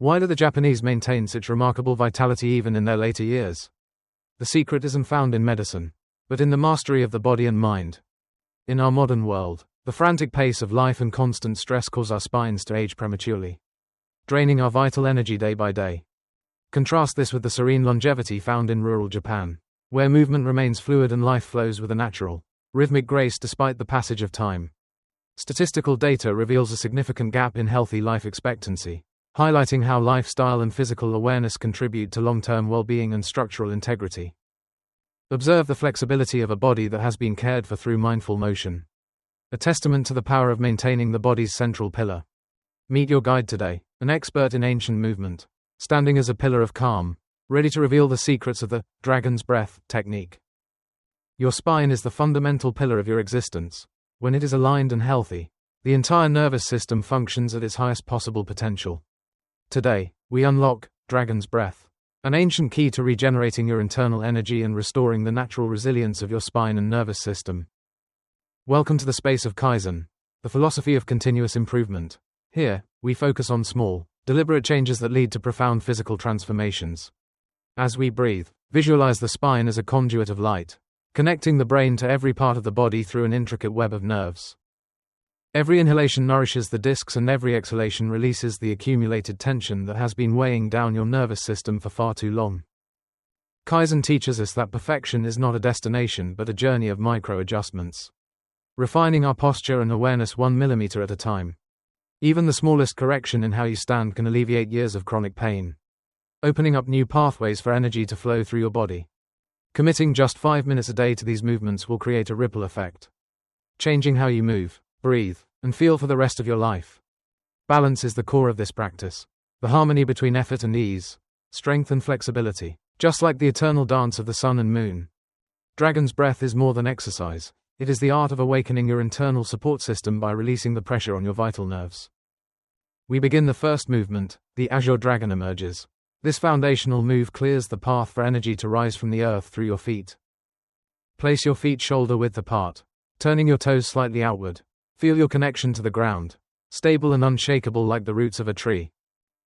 Why do the Japanese maintain such remarkable vitality even in their later years? The secret isn't found in medicine, but in the mastery of the body and mind. In our modern world, the frantic pace of life and constant stress cause our spines to age prematurely, draining our vital energy day by day. Contrast this with the serene longevity found in rural Japan, where movement remains fluid and life flows with a natural, rhythmic grace despite the passage of time. Statistical data reveals a significant gap in healthy life expectancy, highlighting how lifestyle and physical awareness contribute to long-term well-being and structural integrity. Observe the flexibility of a body that has been cared for through mindful motion, a testament to the power of maintaining the body's central pillar. Meet your guide today, an expert in ancient movement, standing as a pillar of calm, ready to reveal the secrets of the dragon's breath technique. Your spine is the fundamental pillar of your existence. When it is aligned and healthy, the entire nervous system functions at its highest possible potential. Today, we unlock dragon's breath, an ancient key to regenerating your internal energy and restoring the natural resilience of your spine and nervous system. Welcome to the space of Kaizen, the philosophy of continuous improvement. Here, we focus on small, deliberate changes that lead to profound physical transformations. As we breathe, visualize the spine as a conduit of light, connecting the brain to every part of the body through an intricate web of nerves. Every inhalation nourishes the discs and every exhalation releases the accumulated tension that has been weighing down your nervous system for far too long. Kaizen teaches us that perfection is not a destination but a journey of micro-adjustments, refining our posture and awareness 1 millimeter at a time. Even the smallest correction in how you stand can alleviate years of chronic pain, opening up new pathways for energy to flow through your body. Committing just 5 minutes a day to these movements will create a ripple effect, changing how you move, breathe, and feel for the rest of your life. Balance is the core of this practice, the harmony between effort and ease, strength and flexibility, just like the eternal dance of the sun and moon. Dragon's breath is more than exercise. It is the art of awakening your internal support system by releasing the pressure on your vital nerves. We begin the first movement, the Azure Dragon Emerges. This foundational move clears the path for energy to rise from the earth through your feet. Place your feet shoulder-width apart, turning your toes slightly outward. Feel your connection to the ground, stable and unshakable like the roots of a tree.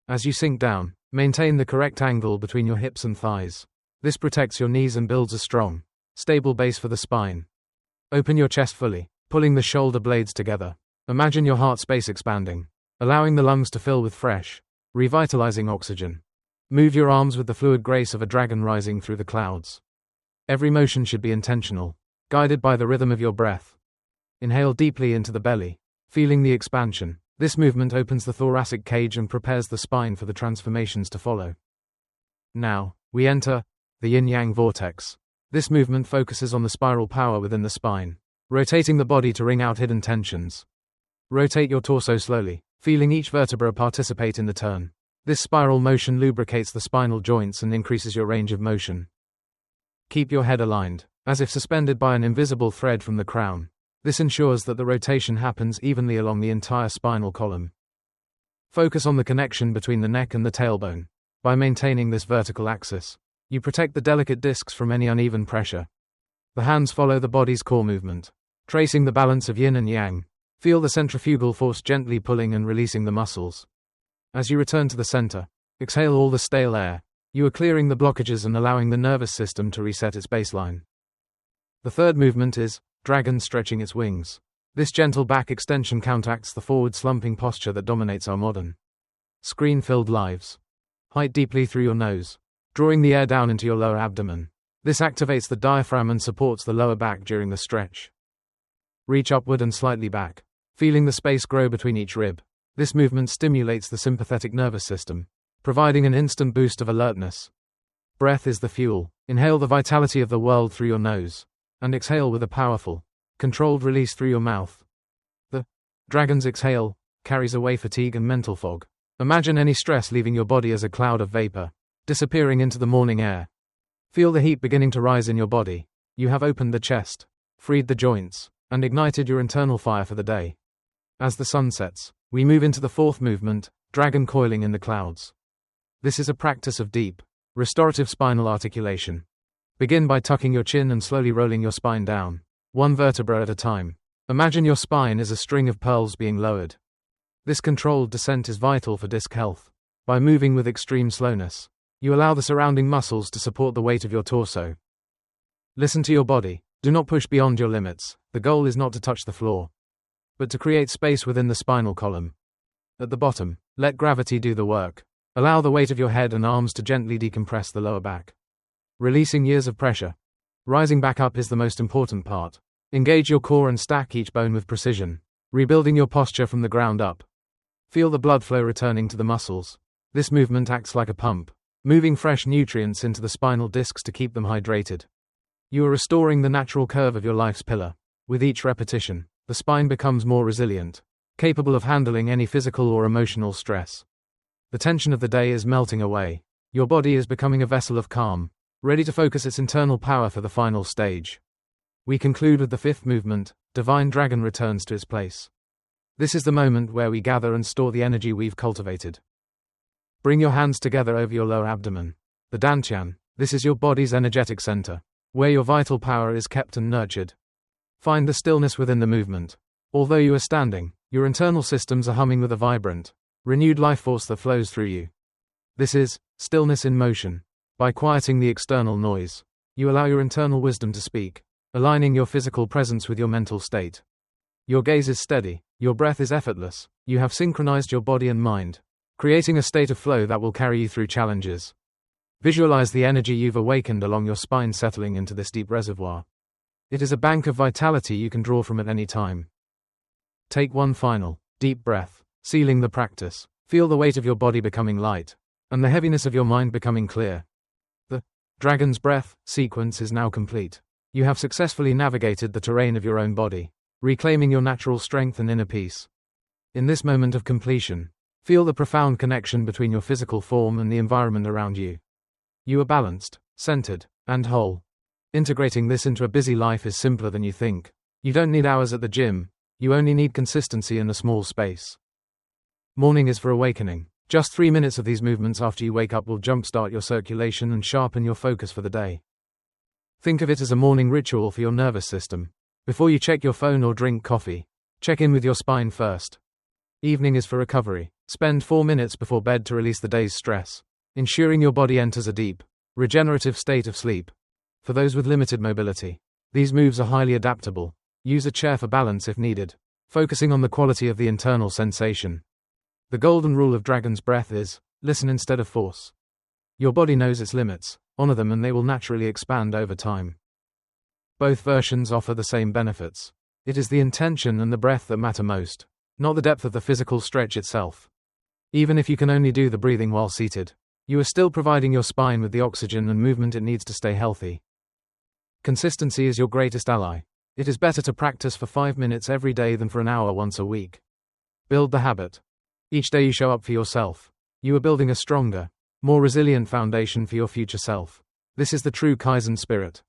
As you sink down, maintain the correct angle between your hips and thighs. This protects your knees and builds a strong, stable base for the spine. Open your chest fully, pulling the shoulder blades together. Imagine your heart space expanding, allowing the lungs to fill with fresh, revitalizing oxygen. Move your arms with the fluid grace of a dragon rising through the clouds. Every motion should be intentional, guided by the rhythm of your breath. Inhale deeply into the belly, feeling the expansion. This movement opens the thoracic cage and prepares the spine for the transformations to follow. Now, we enter the yin-yang vortex. This movement focuses on the spiral power within the spine, rotating the body to wring out hidden tensions. Rotate your torso slowly, feeling each vertebra participate in the turn. This spiral motion lubricates the spinal joints and increases your range of motion. Keep your head aligned, as if suspended by an invisible thread from the crown. This ensures that the rotation happens evenly along the entire spinal column. Focus on the connection between the neck and the tailbone. By maintaining this vertical axis, you protect the delicate discs from any uneven pressure. The hands follow the body's core movement, tracing the balance of yin and yang. Feel the centrifugal force gently pulling and releasing the muscles. As you return to the center, exhale all the stale air. You are clearing the blockages and allowing the nervous system to reset its baseline. The third movement is dragon stretching its wings. This gentle back extension counteracts the forward slumping posture that dominates our modern, screen-filled lives. Height deeply through your nose, drawing the air down into your lower abdomen. This activates the diaphragm and supports the lower back during the stretch. Reach upward and slightly back, feeling the space grow between each rib. This movement stimulates the sympathetic nervous system, providing an instant boost of alertness. Breath is the fuel. Inhale the vitality of the world through your nose, and exhale with a powerful, controlled release through your mouth. The dragon's exhale carries away fatigue and mental fog. Imagine any stress leaving your body as a cloud of vapor, disappearing into the morning air. Feel the heat beginning to rise in your body. You have opened the chest, freed the joints, and ignited your internal fire for the day. As the sun sets, we move into the fourth movement, dragon coiling in the clouds. This is a practice of deep, restorative spinal articulation. Begin by tucking your chin and slowly rolling your spine down, one vertebra at a time. Imagine your spine is a string of pearls being lowered. This controlled descent is vital for disc health, By moving with extreme slowness, you allow the surrounding muscles to support the weight of your torso. Listen to your body. Do not push beyond your limits. The goal is not to touch the floor, but to create space within the spinal column. At the bottom, let gravity do the work. Allow the weight of your head and arms to gently decompress the lower back, releasing years of pressure. Rising back up is the most important part. Engage your core and stack each bone with precision, rebuilding your posture from the ground up. Feel the blood flow returning to the muscles. This movement acts like a pump, moving fresh nutrients into the spinal discs to keep them hydrated. You are restoring the natural curve of your life's pillar. With each repetition, the spine becomes more resilient, capable of handling any physical or emotional stress. The tension of the day is melting away. Your body is becoming a vessel of calm, ready to focus its internal power for the final stage. We conclude with the fifth movement. Divine Dragon returns to its place. This is the moment where we gather and store the energy we've cultivated. Bring your hands together over your lower abdomen. The Dantian, this is your body's energetic center, where your vital power is kept and nurtured. Find the stillness within the movement. Although you are standing, your internal systems are humming with a vibrant, renewed life force that flows through you. This is stillness in motion. By quieting the external noise, you allow your internal wisdom to speak, aligning your physical presence with your mental state. Your gaze is steady, your breath is effortless, you have synchronized your body and mind, creating a state of flow that will carry you through challenges. Visualize the energy you've awakened along your spine settling into this deep reservoir. It is a bank of vitality you can draw from at any time. Take one final, deep breath, sealing the practice. Feel the weight of your body becoming light, and the heaviness of your mind becoming clear. The Dragon's Breath sequence is now complete. You have successfully navigated the terrain of your own body, reclaiming your natural strength and inner peace. In this moment of completion, feel the profound connection between your physical form and the environment around you. You are balanced, centered, and whole. Integrating this into a busy life is simpler than you think. You don't need hours at the gym, you only need consistency in a small space. Morning is for awakening. Just 3 minutes of these movements after you wake up will jumpstart your circulation and sharpen your focus for the day. Think of it as a morning ritual for your nervous system. Before you check your phone or drink coffee, check in with your spine first. Evening is for recovery. Spend 4 minutes before bed to release the day's stress, ensuring your body enters a deep, regenerative state of sleep. For those with limited mobility, these moves are highly adaptable. Use a chair for balance if needed, focusing on the quality of the internal sensation. The golden rule of Dragon's Breath is, listen instead of force. Your body knows its limits, honor them and they will naturally expand over time. Both versions offer the same benefits. It is the intention and the breath that matter most, not the depth of the physical stretch itself. Even if you can only do the breathing while seated, you are still providing your spine with the oxygen and movement it needs to stay healthy. Consistency is your greatest ally. It is better to practice for 5 minutes every day than for an hour once a week. Build the habit. Each day you show up for yourself, you are building a stronger, more resilient foundation for your future self. This is the true Kaizen spirit.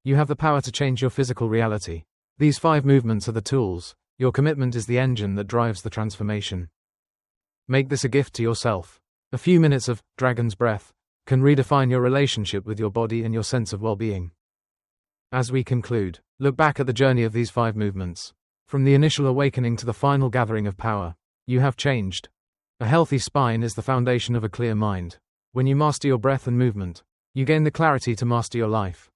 You have the power to change your physical reality. These 5 movements are the tools. Your commitment is the engine that drives the transformation. Make this a gift to yourself. A few minutes of Dragon's Breath can redefine your relationship with your body and your sense of well-being. As we conclude, look back at the journey of these 5 movements. From the initial awakening to the final gathering of power, you have changed. A healthy spine is the foundation of a clear mind. When you master your breath and movement, you gain the clarity to master your life.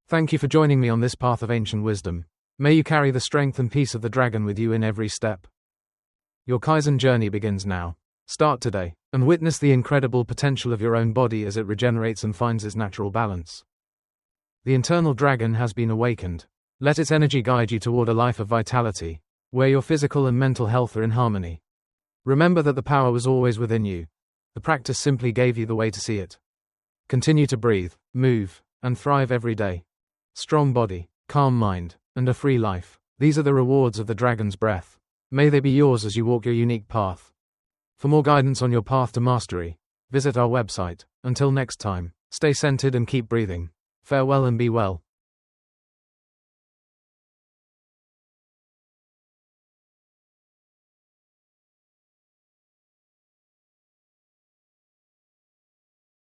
Thank you for joining me on this path of ancient wisdom. May you carry the strength and peace of the dragon with you in every step. Your Kaizen journey begins now. Start today, and witness the incredible potential of your own body as it regenerates and finds its natural balance. The internal dragon has been awakened. Let its energy guide you toward a life of vitality, where your physical and mental health are in harmony. Remember that the power was always within you. The practice simply gave you the way to see it. Continue to breathe, move, and thrive every day. Strong body, calm mind, and a free life. These are the rewards of the Dragon's Breath. May they be yours as you walk your unique path. For more guidance on your path to mastery, visit our website. Until next time, stay centered and keep breathing. Farewell and be well.